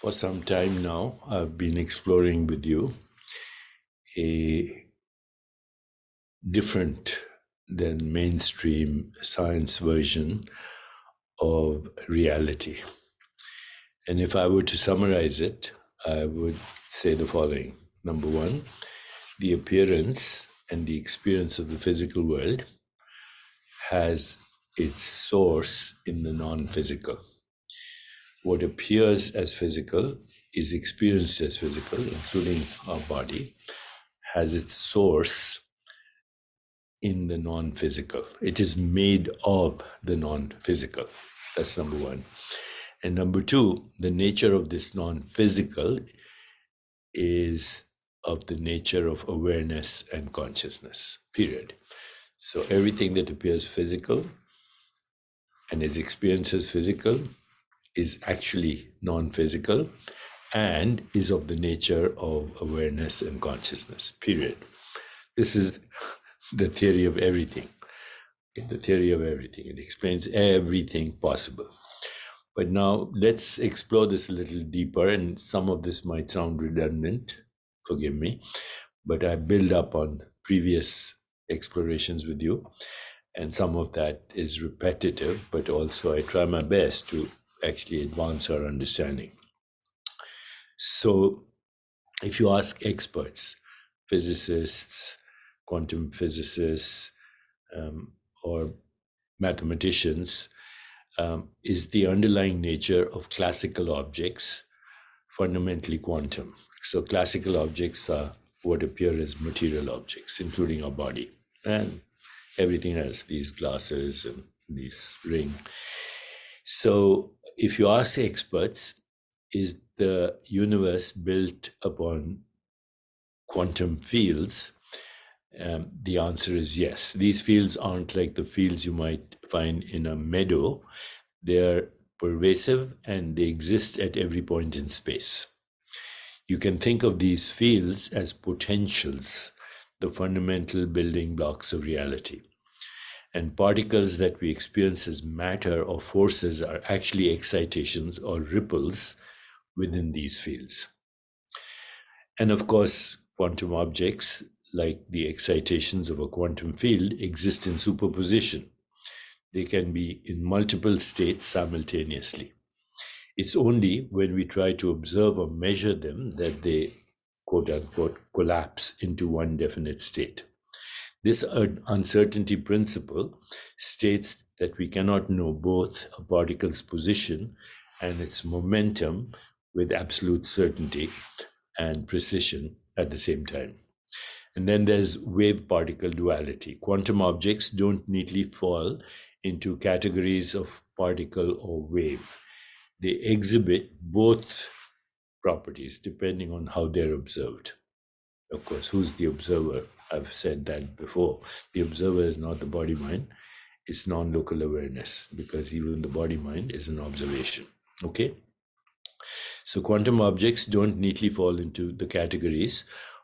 For some time now, I've been exploring with you a different than mainstream science version of reality. And if I were to summarize it, I would say the following. Number one, the appearance and the experience of the physical world has its source in the non-physical. What appears as physical is experienced as physical, including our body, has its source in the non-physical. It is made of the non-physical. That's number one. And number two, the nature of this non-physical is of the nature of awareness and consciousness, period. So everything that appears physical and is experienced as physical is actually non-physical and is of the nature of awareness and consciousness, period. This is the theory of everything. The theory of everything. It explains everything possible. But now let's explore this a little deeper, and some of this might sound redundant, forgive me, but I build up on previous explorations with you, and some of that is repetitive, but also I try my best to actually advance our understanding. So if you ask experts, physicists, quantum physicists, or mathematicians, is the underlying nature of classical objects fundamentally quantum? So classical objects are what appear as material objects, including our body and everything else, these glasses and this ring. So if you ask experts, is the universe built upon quantum fields? The answer is yes. These fields aren't like the fields you might find in a meadow. They're pervasive and they exist at every point in space. You can think of these fields as potentials, the fundamental building blocks of reality. And particles that we experience as matter or forces are actually excitations or ripples within these fields. And of course, quantum objects, like the excitations of a quantum field, exist in superposition. They can be in multiple states simultaneously. It's only when we try to observe or measure them that they, quote unquote, collapse into one definite state. This uncertainty principle states that we cannot know both a particle's position and its momentum with absolute certainty and precision at the same time. And then there's wave-particle duality. Quantum objects don't neatly fall into categories of particle or wave. They exhibit both properties depending on how they're observed. Of course, who's the observer? I've said that before. The observer is not the body-mind. It's non-local awareness, because even the body-mind is an observation. Okay? So quantum objects don't neatly fall into the categories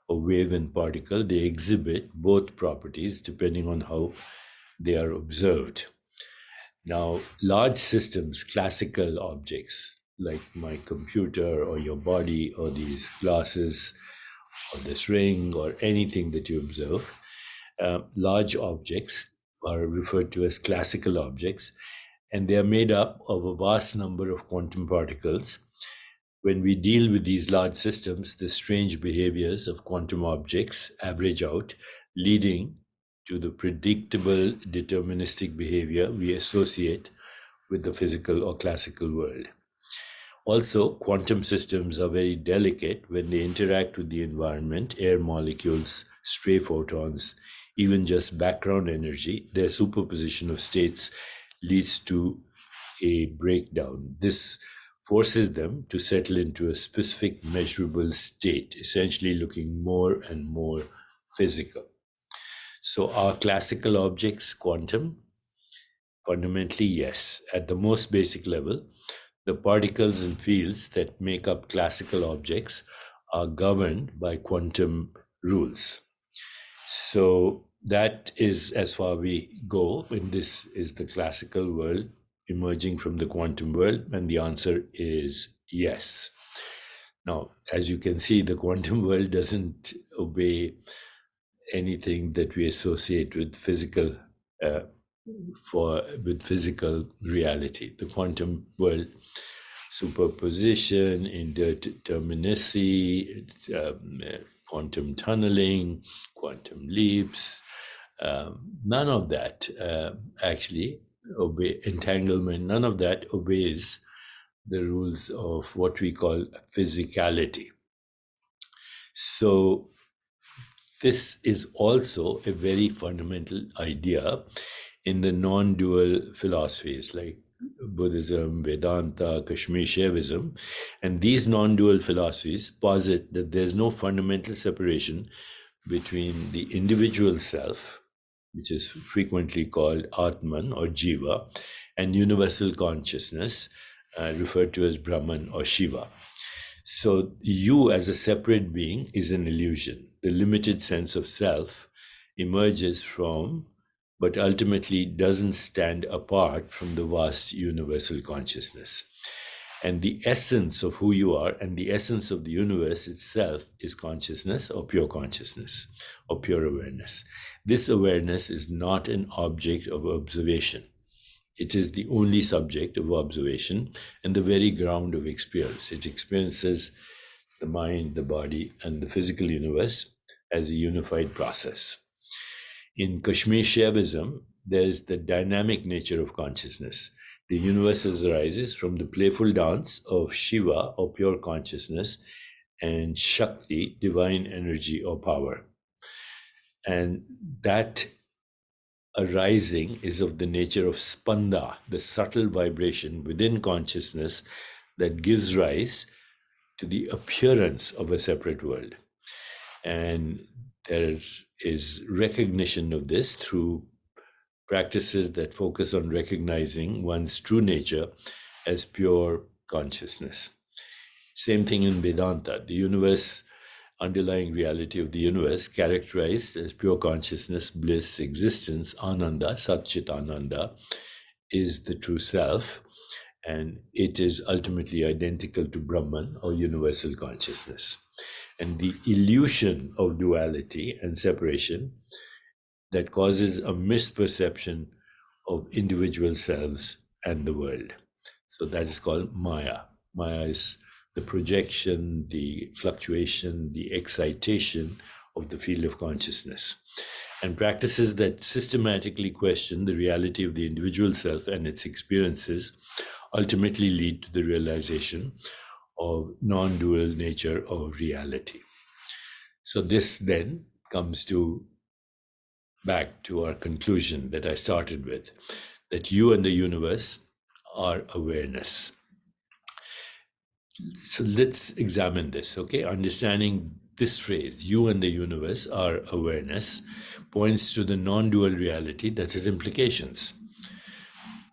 of wave and particle. They exhibit both properties depending on how they are observed. Now, large systems, classical objects like my computer or your body or these glasses or this ring or anything that you observe, large objects are referred to as classical objects, and they are made up of a vast number of quantum particles. When we deal with these large systems, the strange behaviors of quantum objects average out, leading to the predictable deterministic behavior we associate with the physical or classical world. Also, quantum systems are very delicate when they interact with the environment, air molecules, stray photons, even just background energy. Their superposition of states leads to a breakdown. This forces them to settle into a specific measurable state, essentially looking more and more physical. So are classical objects quantum? Fundamentally, yes. At the most basic level, the particles and fields that make up classical objects are governed by quantum rules. So that is as far we go when this is the classical world emerging from the quantum world, and the answer is yes. Now, as you can see, the quantum world doesn't obey anything that we associate with uh, physical reality. The quantum world, superposition, indeterminacy, quantum tunneling, quantum leaps, none of that actually entanglement, none of that obeys the rules of what we call physicality. So this is also a very fundamental idea in the non-dual philosophies like Buddhism, Vedanta, Kashmir Shaivism. And these non-dual philosophies posit that there's no fundamental separation between the individual self, which is frequently called Atman or Jiva, and universal consciousness, referred to as Brahman or Shiva. So you as a separate being is an illusion. The limited sense of self emerges from, but ultimately doesn't stand apart from the vast universal consciousness. And the essence of who you are and the essence of the universe itself is consciousness or pure awareness. This awareness is not an object of observation. It is the only subject of observation and the very ground of experience. It experiences the mind, the body, and the physical universe as a unified process. In Kashmir Shaivism, there is the dynamic nature of consciousness. The universe arises from the playful dance of Shiva or pure consciousness and Shakti, divine energy or power. And that arising is of the nature of spanda, the subtle vibration within consciousness that gives rise to the appearance of a separate world. And there is recognition of this through practices that focus on recognizing one's true nature as pure consciousness. Same thing in Vedanta. The universe, underlying reality of the universe, characterized as pure consciousness, bliss, existence, ananda, satchit ananda, is the true self, and it is ultimately identical to Brahman or universal consciousness. And the illusion of duality and separation that causes a misperception of individual selves and the world. So that is called Maya. Maya is the projection, the fluctuation, the excitation of the field of consciousness. And practices that systematically question the reality of the individual self and its experiences ultimately lead to the realization of non-dual nature of reality. So this then comes back to our conclusion that I started with, that you and the universe are awareness. So let's examine this, okay? Understanding this phrase, you and the universe are awareness, points to the non-dual reality that has implications.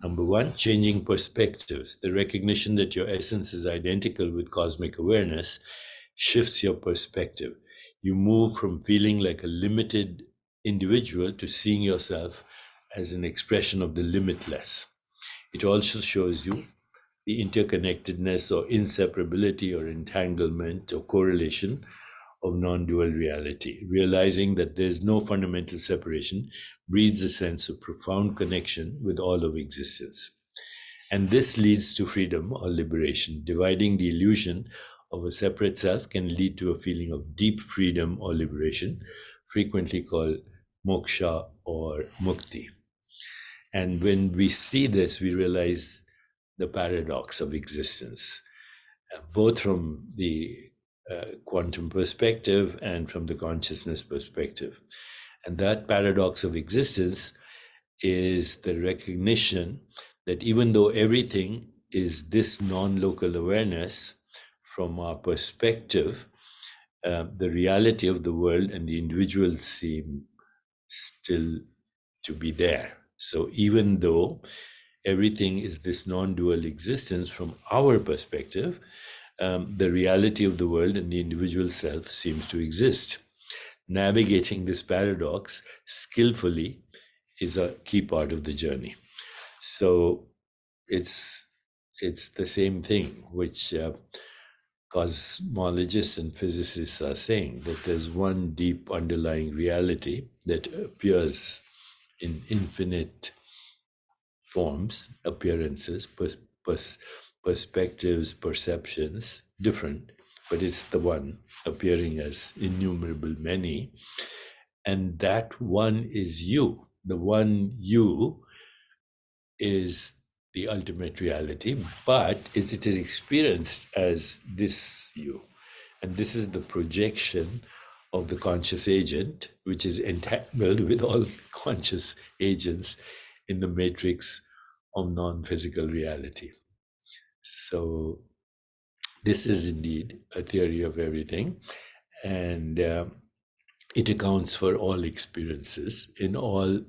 Number one, changing perspectives. The recognition that your essence is identical with cosmic awareness shifts your perspective. You move from feeling like a limited individual to seeing yourself as an expression of the limitless. It also shows you the interconnectedness or inseparability or entanglement or correlation of non-dual reality. Realizing that there's no fundamental separation breeds a sense of profound connection with all of existence. And this leads to freedom or liberation. Dividing the illusion of a separate self can lead to a feeling of deep freedom or liberation, frequently called moksha or mukti. And when we see this, we realize the paradox of existence, both from the quantum perspective and from the consciousness perspective. And that paradox of existence is the recognition that even though everything is this non-local awareness, from our perspective, the reality of the world and the individual seem still to be there. So even though everything is this non-dual existence, from our perspective, the reality of the world and the individual self seems to exist. Navigating this paradox skillfully is a key part of the journey. So it's the same thing which cosmologists and physicists are saying that there's one deep underlying reality that appears in infinite forms, appearances, perspectives, perceptions, different, but it's the one appearing as innumerable many. And that one is you. The one you is the ultimate reality, but it is experienced as this you. And this is the projection of the conscious agent, which is entangled with all conscious agents in the matrix of non-physical reality. So this is indeed a theory of everything, and it accounts for all experiences in all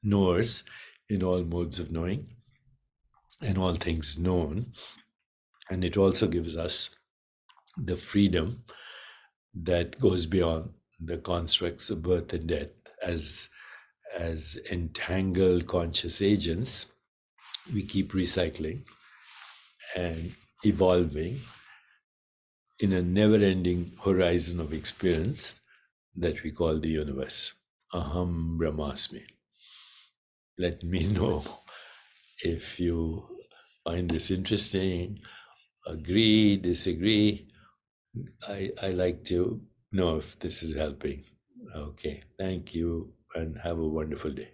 knowers, in all modes of knowing, and all things known. And it also gives us the freedom that goes beyond the constructs of birth and death. As entangled conscious agents, we keep recycling and evolving in a never-ending horizon of experience that we call the universe. Aham Brahmasmi. Let me know if you find this interesting, agree, disagree. I like to know if this is helping. Okay, thank you and have a wonderful day.